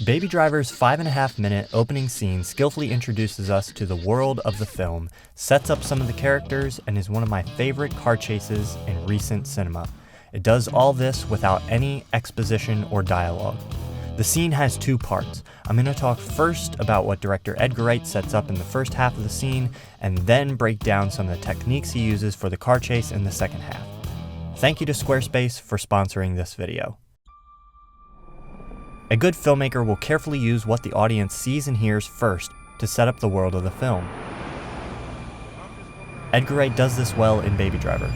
Baby Driver's 5.5-minute opening scene skillfully introduces us to the world of the film, sets up some of the characters, and is one of my favorite car chases in recent cinema. It does all this without any exposition or dialogue. The scene has two parts. I'm going to talk first about what director Edgar Wright sets up in the first half of the scene, and then break down some of the techniques he uses for the car chase in the second half. Thank you to Squarespace for sponsoring this video. A good filmmaker will carefully use what the audience sees and hears first to set up the world of the film. Edgar Wright does this well in Baby Driver.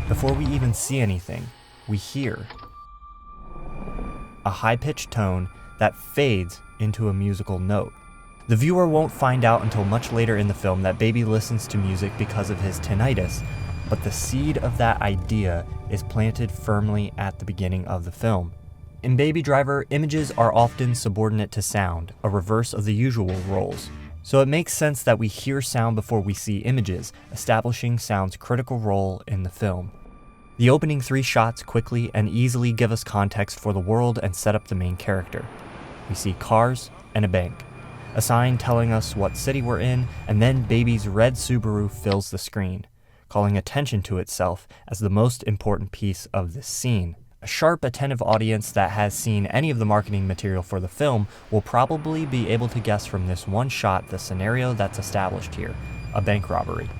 Before we even see anything, we hear a high-pitched tone that fades into a musical note. The viewer won't find out until much later in the film that Baby listens to music because of his tinnitus, but the seed of that idea is planted firmly at the beginning of the film. In Baby Driver, images are often subordinate to sound, a reverse of the usual roles. So it makes sense that we hear sound before we see images, establishing sound's critical role in the film. The opening 3 shots quickly and easily give us context for the world and set up the main character. We see cars and a bank, a sign telling us what city we're in, and then Baby's red Subaru fills the screen, calling attention to itself as the most important piece of this scene. A sharp, attentive audience that has seen any of the marketing material for the film will probably be able to guess from this one shot the scenario that's established here, a bank robbery.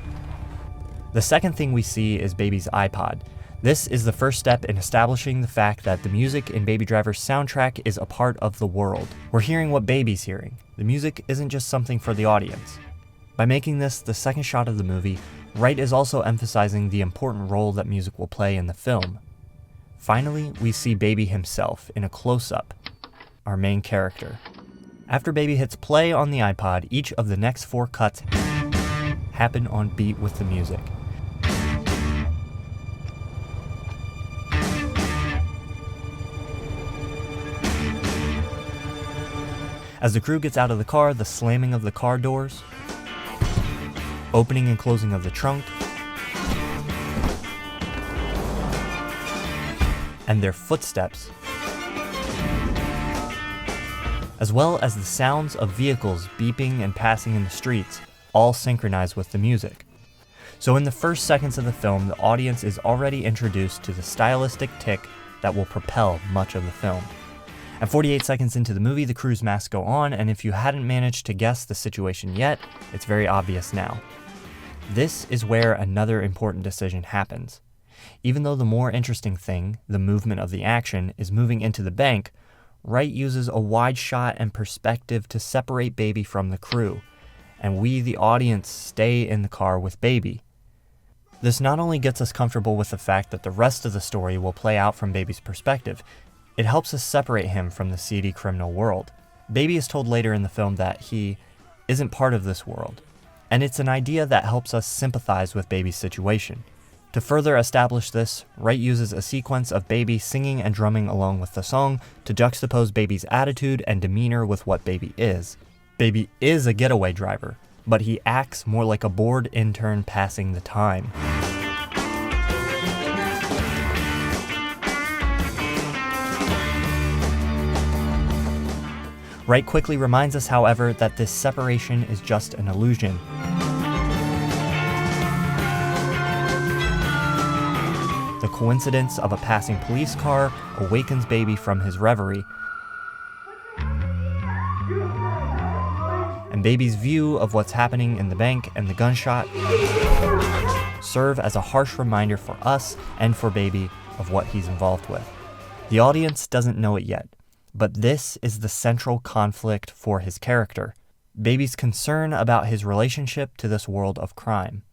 The second thing we see is Baby's iPod. This is the first step in establishing the fact that the music in Baby Driver's soundtrack is a part of the world. We're hearing what Baby's hearing. The music isn't just something for the audience. By making this the second shot of the movie, Wright is also emphasizing the important role that music will play in the film. Finally, we see Baby himself in a close-up, our main character. After Baby hits play on the iPod, each of the next 4 cuts happen on beat with the music. As the crew gets out of the car, the slamming of the car doors, opening and closing of the trunk, and their footsteps, as well as the sounds of vehicles beeping and passing in the streets, all synchronize with the music. So in the first seconds of the film, the audience is already introduced to the stylistic tick that will propel much of the film. At 48 seconds into the movie, the crew's masks go on, and if you hadn't managed to guess the situation yet, it's very obvious now. This is where another important decision happens. Even though the more interesting thing, the movement of the action, is moving into the bank, Wright uses a wide shot and perspective to separate Baby from the crew, and we, the audience, stay in the car with Baby. This not only gets us comfortable with the fact that the rest of the story will play out from Baby's perspective, it helps us separate him from the seedy criminal world. Baby is told later in the film that he isn't part of this world, and it's an idea that helps us sympathize with Baby's situation. To further establish this, Wright uses a sequence of Baby singing and drumming along with the song to juxtapose Baby's attitude and demeanor with what Baby is. Baby is a getaway driver, but he acts more like a bored intern passing the time. Wright quickly reminds us, however, that this separation is just an illusion. The coincidence of a passing police car awakens Baby from his reverie, and Baby's view of what's happening in the bank and the gunshot serve as a harsh reminder for us and for Baby of what he's involved with. The audience doesn't know it yet, but this is the central conflict for his character, Baby's concern about his relationship to this world of crime.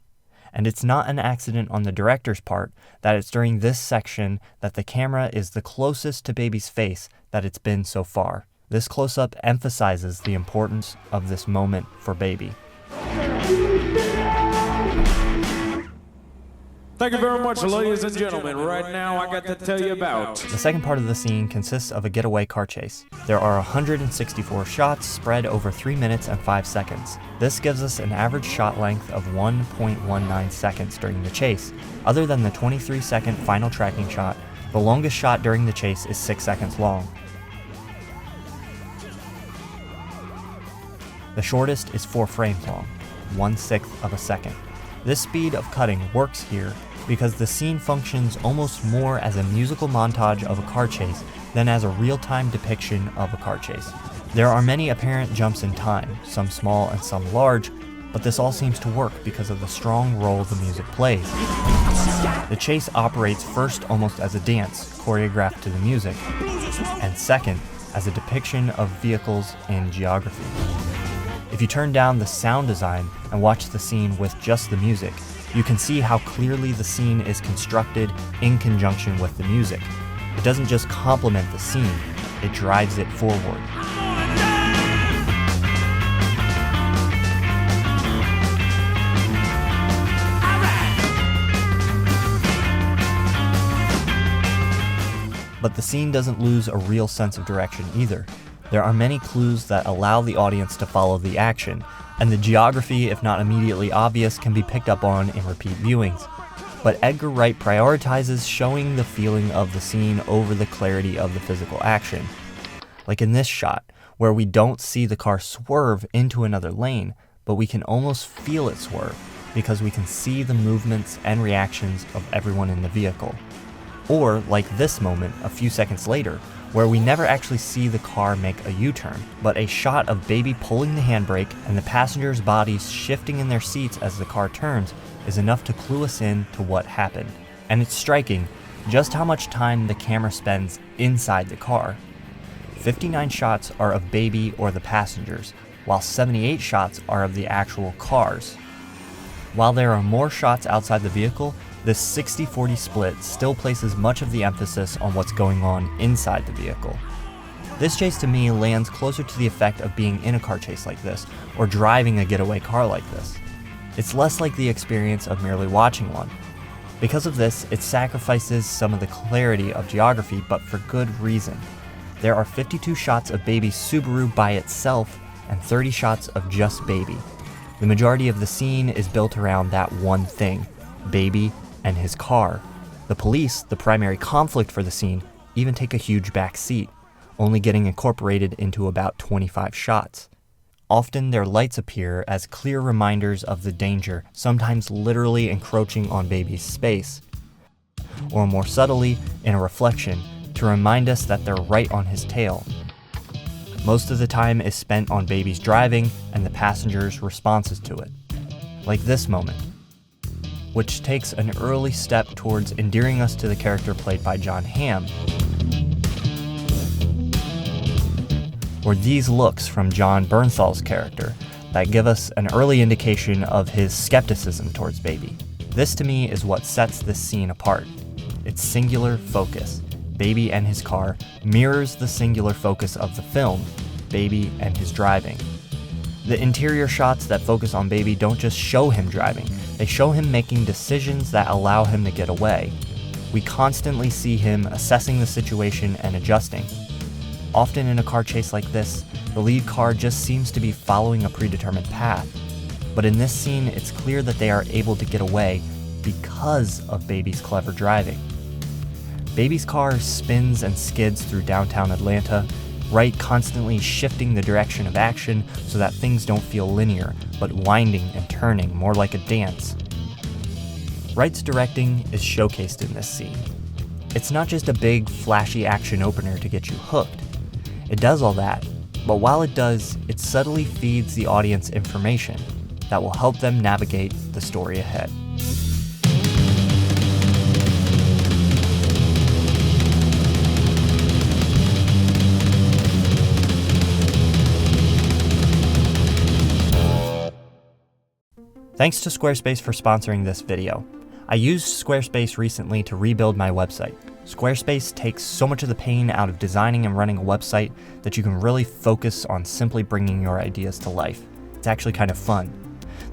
And it's not an accident on the director's part that it's during this section that the camera is the closest to Baby's face that it's been so far. This close-up emphasizes the importance of this moment for Baby. Thank you very much, ladies and gentlemen. Right now, I got to tell you about... The second part of the scene consists of a getaway car chase. There are 164 shots spread over 3 minutes and 5 seconds. This gives us an average shot length of 1.19 seconds during the chase. Other than the 23-second final tracking shot, the longest shot during the chase is 6 seconds long. The shortest is 4 frames long, 1/6 of a second. This speed of cutting works here because the scene functions almost more as a musical montage of a car chase than as a real-time depiction of a car chase. There are many apparent jumps in time, some small and some large, but this all seems to work because of the strong role the music plays. The chase operates first almost as a dance, choreographed to the music, and second, as a depiction of vehicles and geography. If you turn down the sound design and watch the scene with just the music, you can see how clearly the scene is constructed in conjunction with the music. It doesn't just complement the scene, it drives it forward. But the scene doesn't lose a real sense of direction either. There are many clues that allow the audience to follow the action, and the geography, if not immediately obvious, can be picked up on in repeat viewings. But Edgar Wright prioritizes showing the feeling of the scene over the clarity of the physical action. Like in this shot, where we don't see the car swerve into another lane, but we can almost feel it swerve because we can see the movements and reactions of everyone in the vehicle. Or like this moment a few seconds later, where we never actually see the car make a U-turn, but a shot of Baby pulling the handbrake and the passengers' bodies shifting in their seats as the car turns is enough to clue us in to what happened. And it's striking just how much time the camera spends inside the car. 59 shots are of Baby or the passengers, while 78 shots are of the actual cars. While there are more shots outside the vehicle, this 60-40 split still places much of the emphasis on what's going on inside the vehicle. This chase to me lands closer to the effect of being in a car chase like this, or driving a getaway car like this. It's less like the experience of merely watching one. Because of this, it sacrifices some of the clarity of geography, but for good reason. There are 52 shots of Baby Subaru by itself, and 30 shots of just Baby. The majority of the scene is built around that one thing, Baby and his car. The police, the primary conflict for the scene, even take a huge back seat, only getting incorporated into about 25 shots. Often their lights appear as clear reminders of the danger, sometimes literally encroaching on Baby's space, or more subtly, in a reflection, to remind us that they're right on his tail. Most of the time is spent on Baby's driving and the passengers' responses to it. Like this moment, which takes an early step towards endearing us to the character played by Jon Hamm. Or these looks from Jon Bernthal's character that give us an early indication of his skepticism towards Baby. This to me is what sets this scene apart. Its singular focus, Baby and his car, mirrors the singular focus of the film, Baby and his driving. The interior shots that focus on Baby don't just show him driving, they show him making decisions that allow him to get away. We constantly see him assessing the situation and adjusting. Often in a car chase like this, the lead car just seems to be following a predetermined path. But in this scene, it's clear that they are able to get away because of Baby's clever driving. Baby's car spins and skids through downtown Atlanta, Wright constantly shifting the direction of action so that things don't feel linear, but winding and turning more like a dance. Wright's directing is showcased in this scene. It's not just a big, flashy action opener to get you hooked. It does all that, but while it does, it subtly feeds the audience information that will help them navigate the story ahead. Thanks to Squarespace for sponsoring this video. I used Squarespace recently to rebuild my website. Squarespace takes so much of the pain out of designing and running a website that you can really focus on simply bringing your ideas to life. It's actually kind of fun.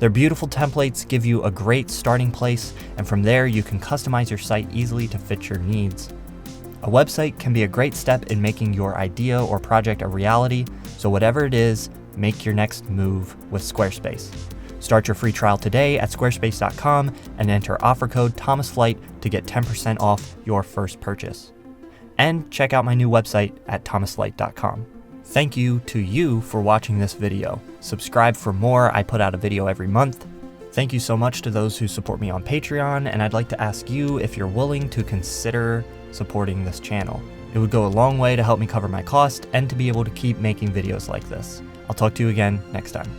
Their beautiful templates give you a great starting place, and from there you can customize your site easily to fit your needs. A website can be a great step in making your idea or project a reality, so whatever it is, make your next move with Squarespace. Start your free trial today at squarespace.com and enter offer code ThomasFlight to get 10% off your first purchase. And check out my new website at thomasflight.com. Thank you to you for watching this video. Subscribe for more. I put out a video every month. Thank you so much to those who support me on Patreon, and I'd like to ask you if you're willing to consider supporting this channel. It would go a long way to help me cover my cost and to be able to keep making videos like this. I'll talk to you again next time.